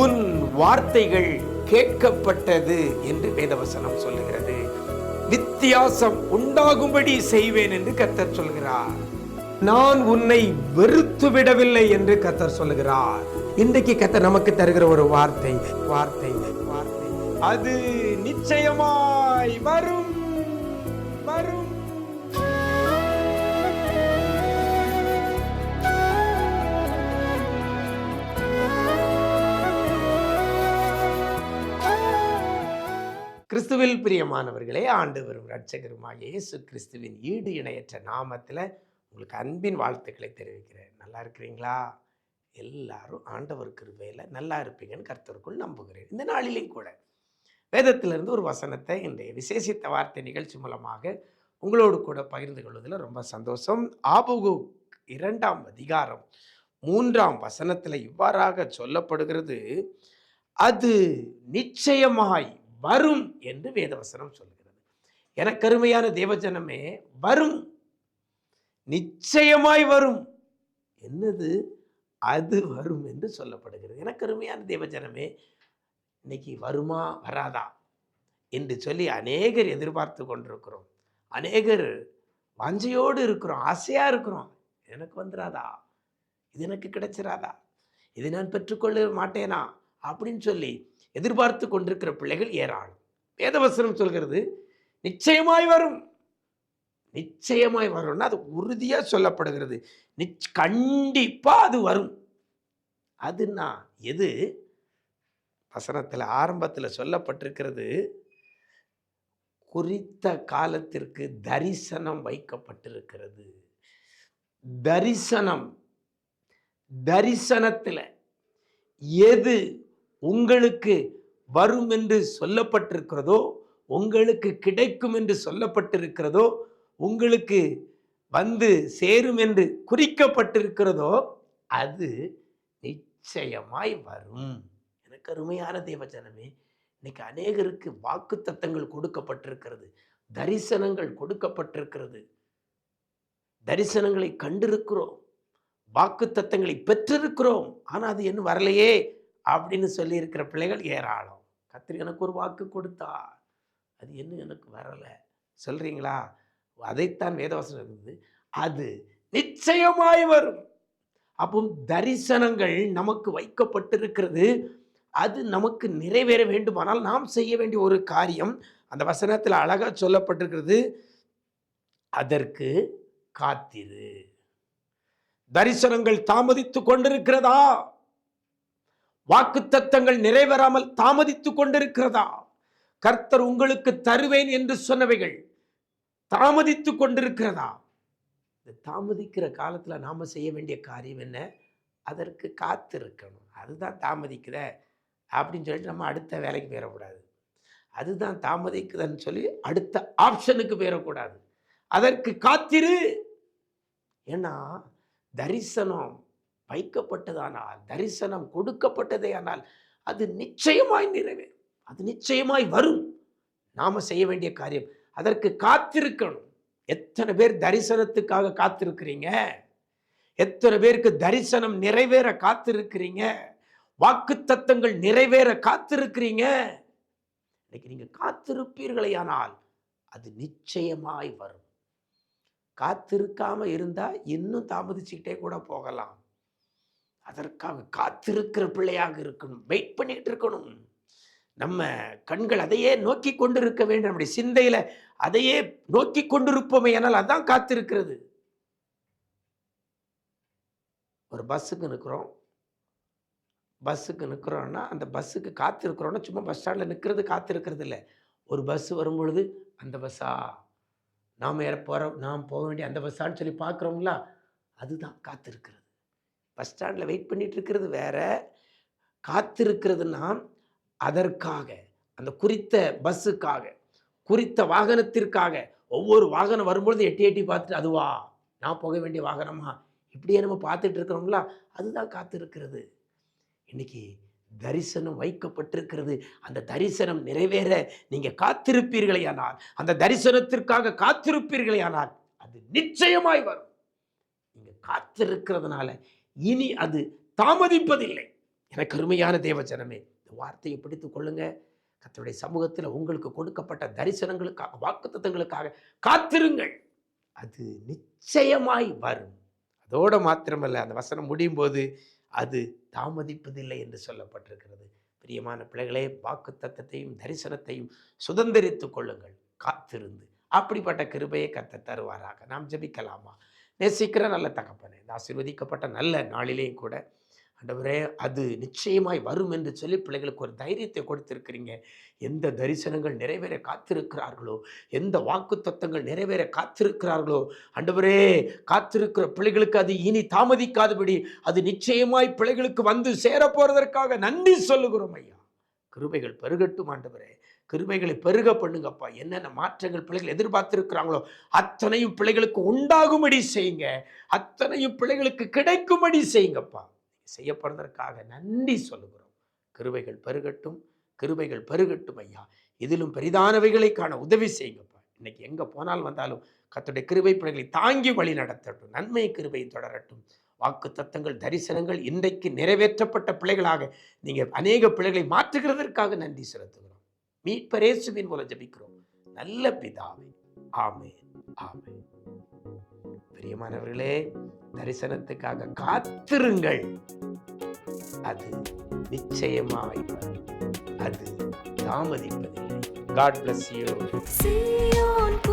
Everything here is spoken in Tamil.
உன் வார்த்தைகள் கேட்கப்பட்டது என்று வேதவசனம் சொல்லுகிறது. வித்தியாசம் உண்டாகும்படி செய்வேன் என்று கர்த்தர் சொல்கிறார். நான் உன்னை வெறுத்து விடவில்லை என்று கர்த்தர் சொல்லுகிறார். இன்றைக்கு கர்த்தர் நமக்கு தருகிற ஒரு வார்த்தை வார்த்தை வார்த்தை அது நிச்சயமாய் வரும் வரும். கிறிஸ்துவில் பிரியமானவர்களே, ஆண்டவரும் இரட்சகருமாகிய இயேசு கிறிஸ்துவின் ஈடு இணையற்ற நாமத்தில் உங்களுக்கு அன்பின் வாழ்த்துக்களை தெரிவிக்கிறேன். நல்லா இருக்கிறீங்களா? எல்லாரும் ஆண்டவர் கிருபையில் நல்லா இருப்பீங்கன்னு கர்த்தருக்குள் நம்புகிறேன். இந்த நாளிலேயும் கூட வேதத்திலிருந்து ஒரு வசனத்தை இன்றைய விசேஷித்த வார்த்தை நிகழ்ச்சி மூலமாக உங்களோடு கூட பகிர்ந்து கொள்வதில் ரொம்ப சந்தோஷம். ஆபகுக் 2ஆம் அதிகாரம் 3ஆம் வசனத்தில் இவ்வாறாக சொல்லப்படுகிறது, அது நிச்சயமாய் வரும் என்று வேதவசனம் சொல்கிறது. எனக்கு அருமையான தேவஜனமே, வரும், நிச்சயமாய் வரும். என்னது? அது வரும் என்று சொல்லப்படுகிறது. எனக்கு அருமையான தேவஜனமே, இன்னைக்கு வருமா வராதா என்று சொல்லி அநேகர் எதிர்பார்த்து கொண்டிருக்கிறோம். அநேகர் வாஞ்சையோடு இருக்கிறோம், ஆசையா இருக்கிறோம். எனக்கு வந்துடாதா? இது எனக்கு கிடைச்சிடாதா? இது நான் பெற்றுக்கொள்ள மாட்டேனா அப்படின்னு சொல்லி எதிர்பார்த்து கொண்டிருக்கிற பிள்ளைகள் ஏராளம். வேதவசனம் சொல்கிறது நிச்சயமாய் வரும். நிச்சயமாய் வரும்னா அது உறுதியா சொல்லப்படுகிறது. கண்டிப்பா அது வரும். அதுனா எது? வசனத்தில் ஆரம்பத்தில் சொல்லப்பட்டிருக்கிறது, குறித்த காலத்திற்கு தரிசனம் வைக்கப்பட்டிருக்கிறது. தரிசனம், தரிசனத்தில் எது உங்களுக்கு வரும் என்று சொல்லப்பட்டிருக்கிறதோ, உங்களுக்கு கிடைக்கும் என்று சொல்லப்பட்டிருக்கிறதோ, உங்களுக்கு வந்து சேரும் என்று குறிக்கப்பட்டிருக்கிறதோ, அது நிச்சயமாய் வரும். எனக்கு அருமையான தேவஜனமே, இன்னைக்கு அநேகருக்கு வாக்கு தத்தங்கள் கொடுக்கப்பட்டிருக்கிறது, தரிசனங்கள் கொடுக்கப்பட்டிருக்கிறது. தரிசனங்களை கண்டிருக்கிறோம், வாக்கு தத்தங்களை பெற்றிருக்கிறோம். ஆனால் அது இன்னும் வரலையே அப்படின்னு சொல்லி இருக்கிற பிள்ளைகள் ஏராளம். கர்த்தர் எனக்கு ஒரு வாக்கு கொடுத்தார், அது இன்னும் எனக்கு வரலை சொல்றீங்களா? அதைத்தான் வேதவசனம் இருக்குது, அது நிச்சயமாய் வரும். அப்போ தரிசனங்கள் நமக்கு வைக்கப்பட்டிருக்கிறது. அது நமக்கு நிறைவேற வேண்டுமானால் நாம் செய்ய வேண்டிய ஒரு காரியம் அந்த வசனத்தில் அழகா சொல்லப்பட்டிருக்கிறது, அதற்கு காத்திரு. தரிசனங்கள் தாமதித்து கொண்டிருக்கிறதா? வாக்குத்தத்தங்கள் நிறைவேறாமல் தாமதித்து கொண்டிருக்கிறதா? கர்த்தர் உங்களுக்கு தருவேன் என்று சொன்னவைகள் தாமதித்து கொண்டிருக்கிறதா? இந்த தாமதிக்கிற காலத்தில் நாம செய்ய வேண்டிய காரியம் என்ன? அதற்கு காத்திருக்கணும். அதுதான் தாமதிக்குத அப்படின்னு சொல்லிட்டு நம்ம அடுத்த வேலைக்கு போயிடக்கூடாது. அதுதான் தாமதிக்குதுன்னு சொல்லி அடுத்த ஆப்ஷனுக்கு போயிடக்கூடாது. அதற்கு காத்திரு. ஏன்னா தரிசனம் வைக்கப்பட்டதானால், தரிசனம் கொடுக்கப்பட்டதே ஆனால் அது நிச்சயமாய் நிறைவேறும், அது நிச்சயமாய் வரும். நாம செய்ய வேண்டிய காரியம் அதற்கு காத்திருக்கணும். எத்தனை பேர் தரிசனத்துக்காக காத்திருக்கிறீங்க? எத்தனை பேருக்கு தரிசனம் நிறைவேற காத்திருக்கிறீங்க? வாக்கு தத்தங்கள் நிறைவேற காத்திருக்கிறீங்க? இன்னைக்கு நீங்க காத்திருப்பீர்களே ஆனால் அது நிச்சயமாய் வரும். காத்திருக்காம இருந்தா இன்னும் தாமதிச்சுக்கிட்டே கூட போகலாம். அதற்காக காத்திருக்கிற பிள்ளையாக இருக்கணும், வெயிட் பண்ணிட்டு இருக்கணும். நம்ம கண்கள் அதையே நோக்கி கொண்டிருக்க வேண்டும். நம்முடைய சிந்தையில அதையே நோக்கி கொண்டிருப்போமே ஆனால் அதான் காத்திருக்கிறது. ஒரு பஸ்ஸுக்கு நிற்கிறோம்னா அந்த பஸ்ஸுக்கு காத்திருக்கிறோம்னா சும்மா பஸ் ஸ்டாண்டில் நிற்கிறது காத்திருக்கிறது இல்லை. ஒரு பஸ் வரும்பொழுது அந்த பஸ்ஸா, நாம் போக வேண்டிய அந்த பஸ்ஸான்னு சொல்லி பார்க்குறோங்களா, அதுதான் காத்திருக்கிறது. பஸ் ஸ்டாண்டில் வெயிட் பண்ணிட்டு இருக்கிறது வேற, காத்திருக்கிறதுனா அதற்காக, அந்த குறித்த பஸ்ஸுக்காக, குறித்த வாகனத்திற்காக. ஒவ்வொரு வாகனம் வரும்பொழுது எட்டி எட்டி பார்த்துட்டு, அதுவா நான் போக வேண்டிய வாகனமா, இப்படியே நம்ம பார்த்துட்டு இருக்கிறோங்களா, அதுதான் காத்திருக்கிறது. இன்னைக்கு தரிசனம் வைக்கப்பட்டிருக்கிறது. அந்த தரிசனம் நிறைவேற நீங்க காத்திருப்பீர்களேயானால், அந்த தரிசனத்திற்காக காத்திருப்பீர்களேயானால் அது நிச்சயமாய் வரும். நீங்க காத்திருக்கிறதுனால இனி அது தாமதிப்பதில்லை. எனக்கு அருமையான தேவஜனமே, இந்த வார்த்தையை பிடித்துக் கொள்ளுங்க. கர்த்தருடைய சமூகத்தில் உங்களுக்கு கொடுக்கப்பட்ட தரிசனங்களுக்காக, வாக்குத்தத்தங்களுக்காக காத்திருங்கள். அது நிச்சயமாய் வரும். அதோட மாத்திரமல்ல, அந்த வசனம் முடியும் போது அது தாமதிப்பதில்லை என்று சொல்லப்பட்டிருக்கிறது. பிரியமான பிள்ளைகளே, வாக்குத்தத்தத்தையும் தரிசனத்தையும் சுதந்திரித்துக் கொள்ளுங்கள் காத்திருந்து. அப்படிப்பட்ட கிருபையை கர்த்தர் தருவாராக. நாம் ஜெபிக்கலாமா? நேசிக்கிற நல்ல தகப்பனே, இந்த ஆசீர்வதிக்கப்பட்ட நல்ல நாளிலேயும் கூட ஆண்டவரே, அது நிச்சயமாய் வரும் என்று சொல்லி பிள்ளைகளுக்கு ஒரு தைரியத்தை கொடுத்திருக்கிறீங்க. எந்த தரிசனங்கள் நிறைவேற காத்திருக்கிறார்களோ, எந்த வாக்குத்தத்தங்கள் நிறைவேற காத்திருக்கிறார்களோ, ஆண்டவரே, காத்திருக்கிற பிள்ளைகளுக்கு அது இனி தாமதிக்காதபடி அது நிச்சயமாய் பிள்ளைகளுக்கு வந்து சேரப்போறதற்காக நன்றி சொல்லுகிறோம் ஐயா. கிருபைகள் பெருகட்டும் ஆண்டவரே, கிருபைகளை பெருக பண்ணுங்கப்பா. என்னென்ன மாற்றங்கள் பிள்ளைகள் எதிர்பார்த்திருக்கிறாங்களோ அத்தனையும் பிள்ளைகளுக்கு உண்டாகும்படி செய்யுங்க. அத்தனையும் பிள்ளைகளுக்கு கிடைக்கும்படி செய்யுங்கப்பா. செய்யப்படுவதற்காக நன்றி சொல்லுகிறோம். கிருபைகள் பெருகட்டும், கிருபைகள் பெருகட்டும் ஐயா. இதிலும் பெரிதானவைகளை காண உதவி செய்யுங்கப்பா. இன்னைக்கு எங்க போனால் வந்தாலும் கர்த்தருடைய கிருபை பிள்ளைகளை தாங்கி வழி நடத்தட்டும். நன்மை கிருபை தொடரட்டும். வாக்கு தத்தங்கள், தரிசனங்கள் இன்றைக்கு நிறைவேற்றப்பட்ட பிள்ளைகளாக நீங்க அநேக பிள்ளைகளை மாற்றுகிறதற்காக நன்றி செலுத்துகிறோம். மீட்பர் இயேசுவின் மூலம் ஜெபிக்கிறோம் நல்ல பிதாவே, ஆமென், ஆமென். பிரியமானவர்களே, தரிசனத்துக்காக காத்திருங்கள். அது நிச்சயமாய் வரும். அது தாமதிப்பதில்லை. God bless you.